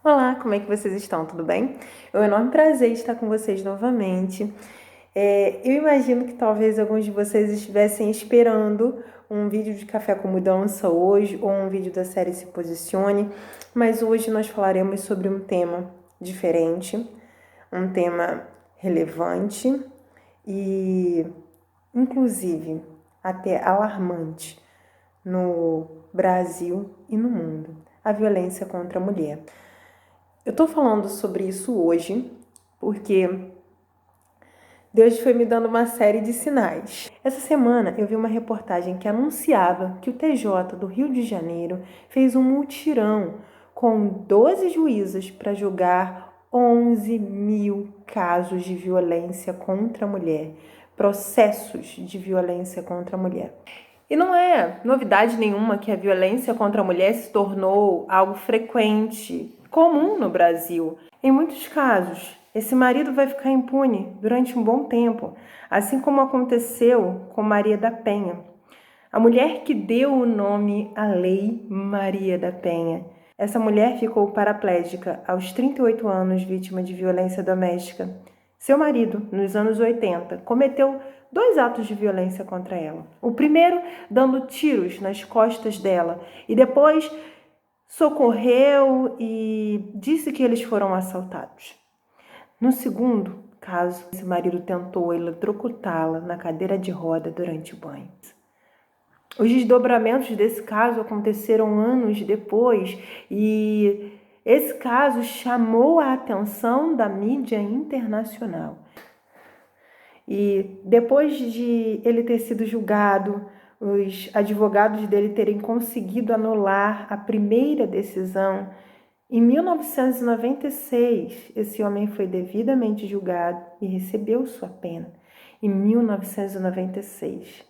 Olá, como é que vocês estão? Tudo bem? É um enorme prazer estar com vocês novamente. Eu imagino que talvez alguns de vocês estivessem esperando um vídeo de café com mudança hoje ou um vídeo da série Se Posicione, mas hoje nós falaremos sobre um tema diferente, um tema relevante e, inclusive, até alarmante no Brasil e no mundo: a violência contra a mulher. Eu tô falando sobre isso hoje porque Deus foi me dando uma série de sinais. Essa semana eu vi uma reportagem que anunciava que o TJ do Rio de Janeiro fez um mutirão com 12 juízas para julgar 11 mil casos de violência contra a mulher, processos de violência contra a mulher. E não é novidade nenhuma que a violência contra a mulher se tornou algo frequente, comum no Brasil. Em muitos casos, esse marido vai ficar impune durante um bom tempo, assim como aconteceu com Maria da Penha, a mulher que deu o nome à Lei Maria da Penha. Essa mulher ficou paraplégica aos 38 anos, vítima de violência doméstica. Seu marido, nos anos 80, cometeu 2 atos de violência contra ela. O primeiro, dando tiros nas costas dela, e depois socorreu e disse que eles foram assaltados. No segundo caso, esse marido tentou eletrocutá-la na cadeira de roda durante o banho. Os desdobramentos desse caso aconteceram anos depois e esse caso chamou a atenção da mídia internacional. E depois de ele ter sido julgado, os advogados dele terem conseguido anular a primeira decisão, em 1996, esse homem foi devidamente julgado e recebeu sua pena. Em 1996,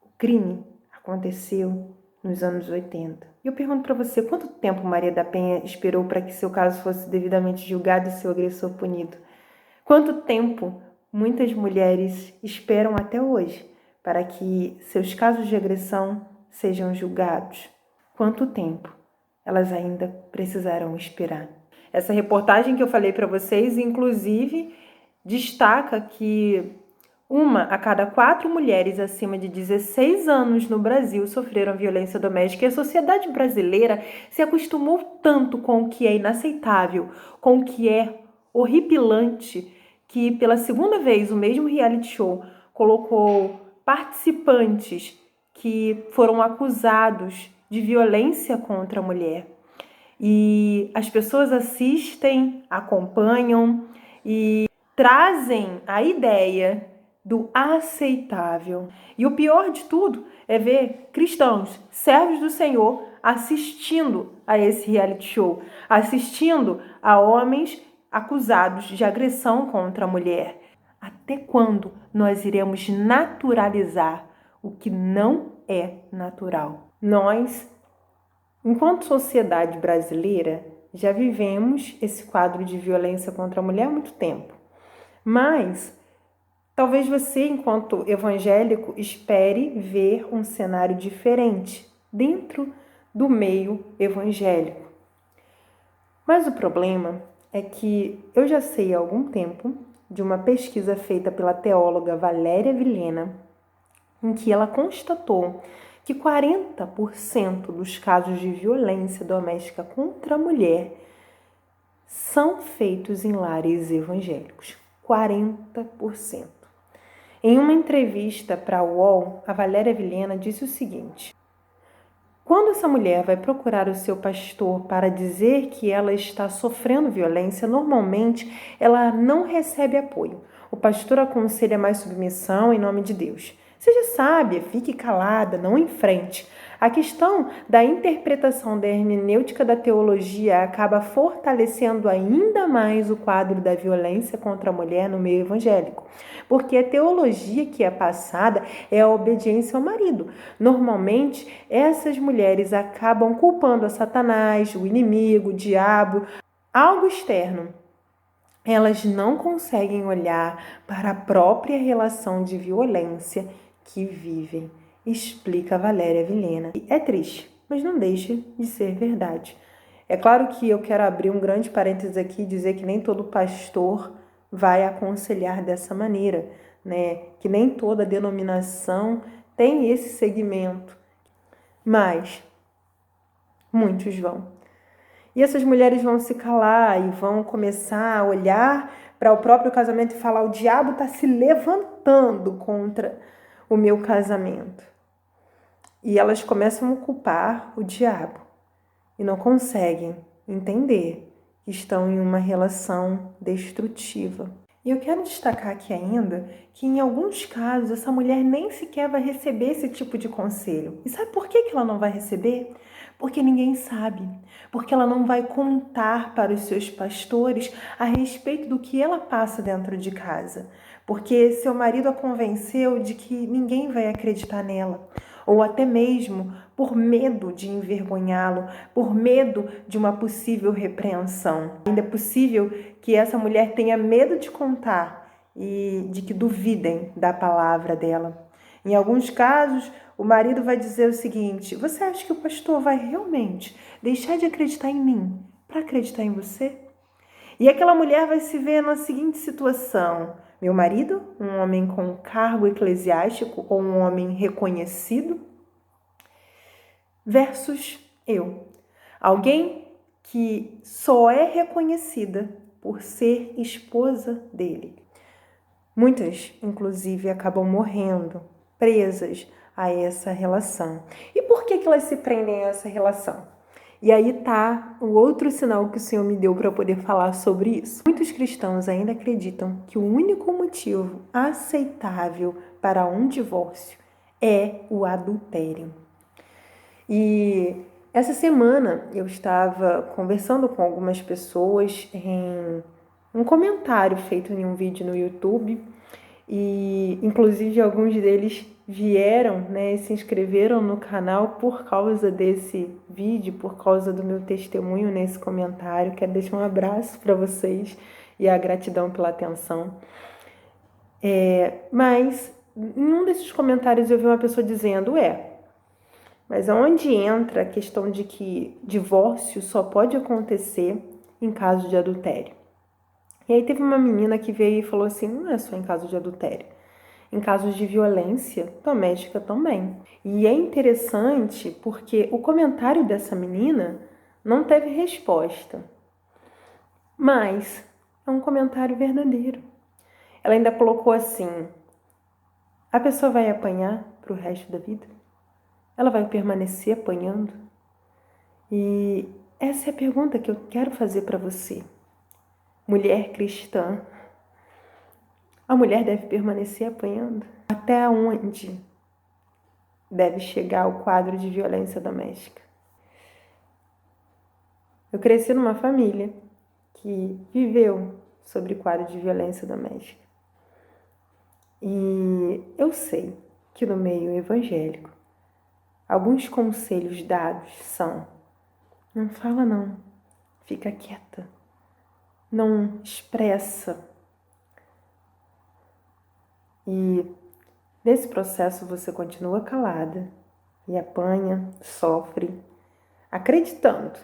o crime aconteceu nos anos 80. E eu pergunto para você, quanto tempo Maria da Penha esperou para que seu caso fosse devidamente julgado e seu agressor punido? Quanto tempo muitas mulheres esperam até hoje para que seus casos de agressão sejam julgados? Quanto tempo elas ainda precisarão esperar? Essa reportagem que eu falei para vocês, inclusive, destaca que 1 a cada 4 mulheres acima de 16 anos no Brasil sofreram violência doméstica, e a sociedade brasileira se acostumou tanto com o que é inaceitável, com o que é horripilante, que pela segunda vez o mesmo reality show colocou participantes que foram acusados de violência contra a mulher. E as pessoas assistem, acompanham e trazem a ideia do aceitável. E o pior de tudo é ver cristãos, servos do Senhor, assistindo a esse reality show, assistindo a homens acusados de agressão contra a mulher. Até quando nós iremos naturalizar o que não é natural? Nós, enquanto sociedade brasileira, já vivemos esse quadro de violência contra a mulher há muito tempo. Mas talvez você, enquanto evangélico, espere ver um cenário diferente dentro do meio evangélico. Mas o problema é que eu já sei há algum tempo de uma pesquisa feita pela teóloga Valéria Vilhena, em que ela constatou que 40% dos casos de violência doméstica contra a mulher são feitos em lares evangélicos. 40%. Em uma entrevista para a UOL, a Valéria Vilhena disse o seguinte: quando essa mulher vai procurar o seu pastor para dizer que ela está sofrendo violência, normalmente ela não recebe apoio. O pastor aconselha mais submissão em nome de Deus. Seja sábia, fique calada, não enfrente. A questão da interpretação da hermenêutica da teologia acaba fortalecendo ainda mais o quadro da violência contra a mulher no meio evangélico, porque a teologia que é passada é a obediência ao marido. Normalmente, essas mulheres acabam culpando a Satanás, o inimigo, o diabo, algo externo. Elas não conseguem olhar para a própria relação de violência que vivem, explica Valéria Vilhena. É triste, mas não deixa de ser verdade. É claro que eu quero abrir um grande parênteses aqui e dizer que nem todo pastor vai aconselhar dessa maneira, né? Que nem toda denominação tem esse segmento, mas muitos vão. E essas mulheres vão se calar e vão começar a olhar para o próprio casamento e falar: o diabo está se levantando contra o meu casamento. E elas começam a culpar o diabo e não conseguem entender que estão em uma relação destrutiva. E eu quero destacar aqui ainda que em alguns casos essa mulher nem sequer vai receber esse tipo de conselho. E sabe por que ela não vai receber? Porque ninguém sabe. Porque ela não vai contar para os seus pastores a respeito do que ela passa dentro de casa. Porque seu marido a convenceu de que ninguém vai acreditar nela. Ou até mesmo por medo de envergonhá-lo, por medo de uma possível repreensão. Ainda é possível que essa mulher tenha medo de contar e de que duvidem da palavra dela. Em alguns casos, o marido vai dizer o seguinte: você acha que o pastor vai realmente deixar de acreditar em mim para acreditar em você? E aquela mulher vai se ver na seguinte situação: meu marido, um homem com cargo eclesiástico ou um homem reconhecido, versus eu, alguém que só é reconhecida por ser esposa dele. Muitas, inclusive, acabam morrendo, presas a essa relação. E por que elas se prendem a essa relação? E aí está o outro sinal que o Senhor me deu para eu poder falar sobre isso. Muitos cristãos ainda acreditam que o único motivo aceitável para um divórcio é o adultério. E essa semana eu estava conversando com algumas pessoas em um comentário feito em um vídeo no YouTube e inclusive alguns deles vieram, né, e se inscreveram no canal por causa desse vídeo, por causa do meu testemunho nesse comentário. Quero deixar um abraço para vocês e a gratidão pela atenção. Mas em um desses comentários eu vi uma pessoa dizendo: mas aonde entra a questão de que divórcio só pode acontecer em caso de adultério? E aí teve uma menina que veio e falou assim: não é só em caso de adultério, em casos de violência doméstica também. E é interessante porque o comentário dessa menina não teve resposta, mas é um comentário verdadeiro. Ela ainda colocou assim: a pessoa vai apanhar para o resto da vida? Ela vai permanecer apanhando? E essa é a pergunta que eu quero fazer para você. Mulher cristã, a mulher deve permanecer apanhando? Até onde deve chegar o quadro de violência doméstica? Eu cresci numa família que viveu sobre quadro de violência doméstica. E eu sei que no meio evangélico, alguns conselhos dados são: não fala não, fica quieta, não expressa. E nesse processo você continua calada e apanha, sofre, acreditando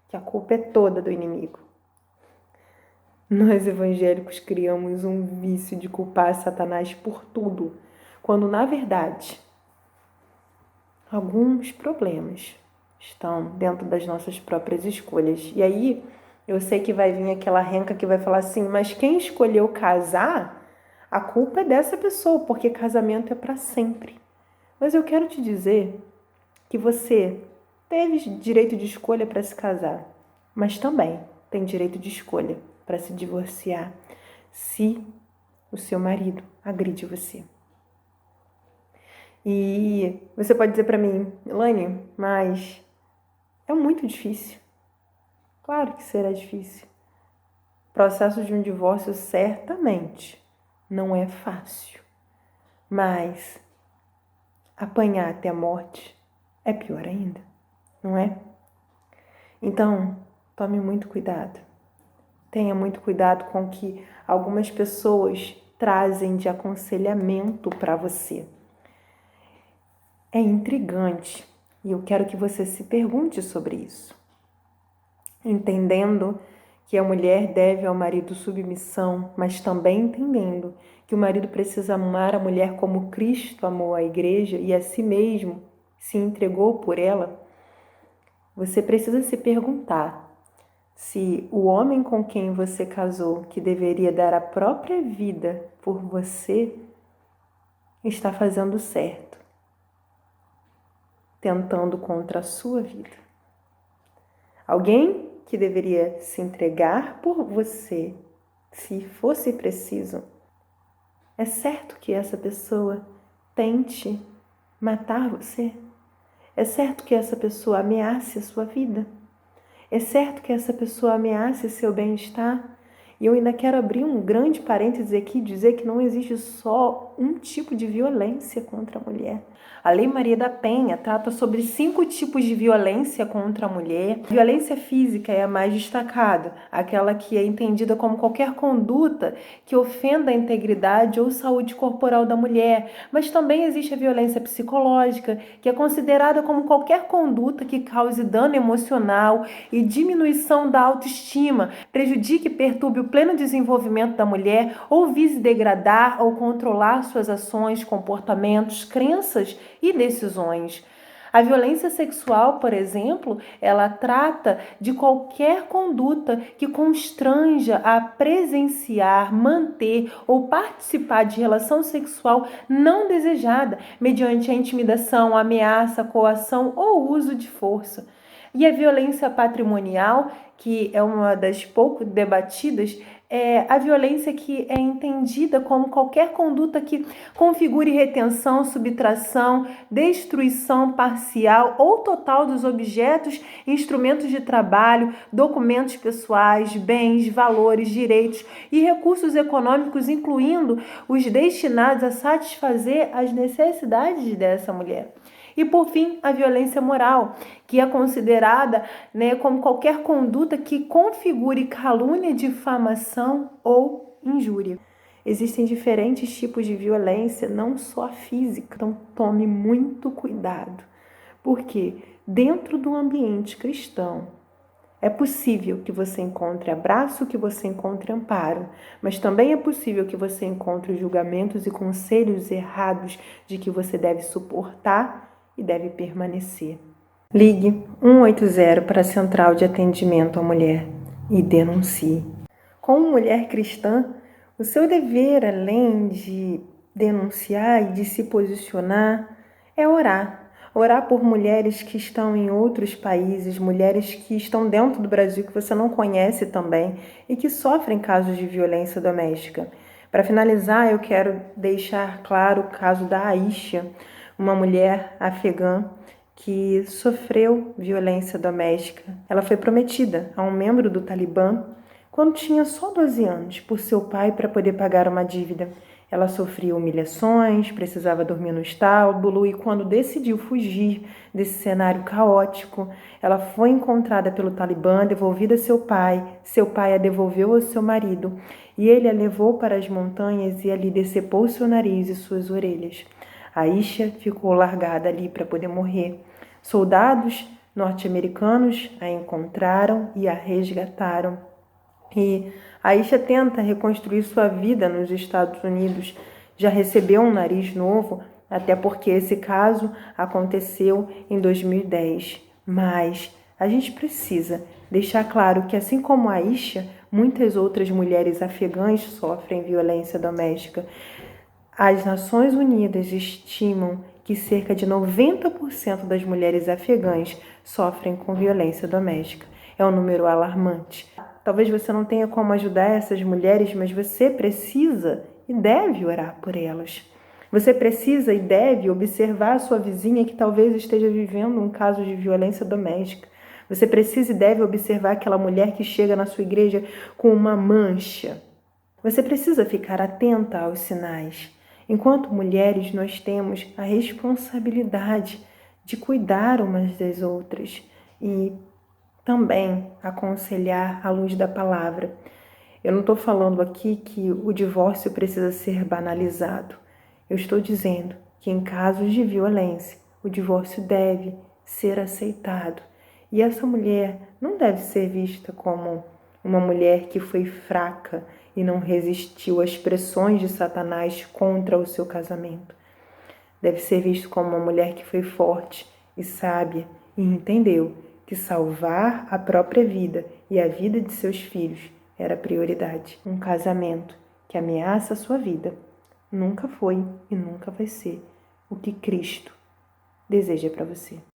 que a culpa é toda do inimigo. Nós evangélicos criamos um vício de culpar Satanás por tudo, quando na verdade alguns problemas estão dentro das nossas próprias escolhas. E aí eu sei que vai vir aquela renca que vai falar assim: mas quem escolheu casar, a culpa é dessa pessoa, porque casamento é para sempre. Mas eu quero te dizer que você teve direito de escolha para se casar, mas também tem direito de escolha para se divorciar se o seu marido agride você. E você pode dizer para mim: Elaine, mas é muito difícil. Claro que será difícil. O processo de um divórcio certamente não é fácil, mas apanhar até a morte é pior ainda, não é? Então, tome muito cuidado. Tenha muito cuidado com o que algumas pessoas trazem de aconselhamento para você. É intrigante e eu quero que você se pergunte sobre isso. entendendo que a mulher deve ao marido submissão, mas também entendendo que o marido precisa amar a mulher como Cristo amou a igreja e a si mesmo se entregou por ela, você precisa se perguntar se o homem com quem você casou, que deveria dar a própria vida por você, está fazendo certo, tentando contra a sua vida. Alguém que deveria se entregar por você, se fosse preciso, é certo que essa pessoa tente matar você. É certo que essa pessoa ameace a sua vida. É certo que essa pessoa ameace seu bem-estar. E eu ainda quero abrir um grande parênteses aqui e dizer que não existe só um tipo de violência contra a mulher. A Lei Maria da Penha trata sobre 5 tipos de violência contra a mulher. A violência física é a mais destacada, aquela que é entendida como qualquer conduta que ofenda a integridade ou saúde corporal da mulher. Mas também existe a violência psicológica, que é considerada como qualquer conduta que cause dano emocional e diminuição da autoestima, prejudique e perturbe o pleno desenvolvimento da mulher ou vise degradar ou controlar suas ações, comportamentos, crenças e decisões. A violência sexual, por exemplo, ela trata de qualquer conduta que constranja a presenciar, manter ou participar de relação sexual não desejada, mediante a intimidação, ameaça, coação ou uso de força. E a violência patrimonial, que é uma das pouco debatidas, é a violência que é entendida como qualquer conduta que configure retenção, subtração, destruição parcial ou total dos objetos, instrumentos de trabalho, documentos pessoais, bens, valores, direitos e recursos econômicos, incluindo os destinados a satisfazer as necessidades dessa mulher. E, por fim, a violência moral, que é considerada como qualquer conduta que configure calúnia, difamação ou injúria. Existem diferentes tipos de violência, não só a física, então tome muito cuidado, porque dentro do ambiente cristão é possível que você encontre abraço, que você encontre amparo, mas também é possível que você encontre julgamentos e conselhos errados de que você deve suportar e deve permanecer. Ligue 180 para a Central de Atendimento à Mulher e denuncie. Como mulher cristã, o seu dever, além de denunciar e de se posicionar, é orar. Orar por mulheres que estão em outros países, mulheres que estão dentro do Brasil, que você não conhece também e que sofrem casos de violência doméstica. Para finalizar, eu quero deixar claro o caso da Aisha, uma mulher afegã que sofreu violência doméstica. Ela foi prometida a um membro do Talibã quando tinha só 12 anos por seu pai para poder pagar uma dívida. Ela sofria humilhações, precisava dormir no estábulo e quando decidiu fugir desse cenário caótico, ela foi encontrada pelo Talibã, devolvida a seu pai a devolveu ao seu marido e ele a levou para as montanhas e ali decepou seu nariz e suas orelhas. Aisha ficou largada ali para poder morrer. Soldados norte-americanos a encontraram e a resgataram. E Aisha tenta reconstruir sua vida nos Estados Unidos. Já recebeu um nariz novo, até porque esse caso aconteceu em 2010. Mas a gente precisa deixar claro que, assim como Aisha, muitas outras mulheres afegãs sofrem violência doméstica. As Nações Unidas estimam que cerca de 90% das mulheres afegãs sofrem com violência doméstica. É um número alarmante. Talvez você não tenha como ajudar essas mulheres, mas você precisa e deve orar por elas. Você precisa e deve observar a sua vizinha que talvez esteja vivendo um caso de violência doméstica. Você precisa e deve observar aquela mulher que chega na sua igreja com uma mancha. Você precisa ficar atenta aos sinais. Enquanto mulheres, nós temos a responsabilidade de cuidar umas das outras e também aconselhar à luz da palavra. Eu não estou falando aqui que o divórcio precisa ser banalizado. Eu estou dizendo que em casos de violência, o divórcio deve ser aceitado E essa mulher não deve ser vista como uma mulher que foi fraca e não resistiu às pressões de Satanás contra o seu casamento. Deve ser visto como uma mulher que foi forte e sábia e entendeu que salvar a própria vida e a vida de seus filhos era prioridade. Um casamento que ameaça a sua vida nunca foi e nunca vai ser o que Cristo deseja para você.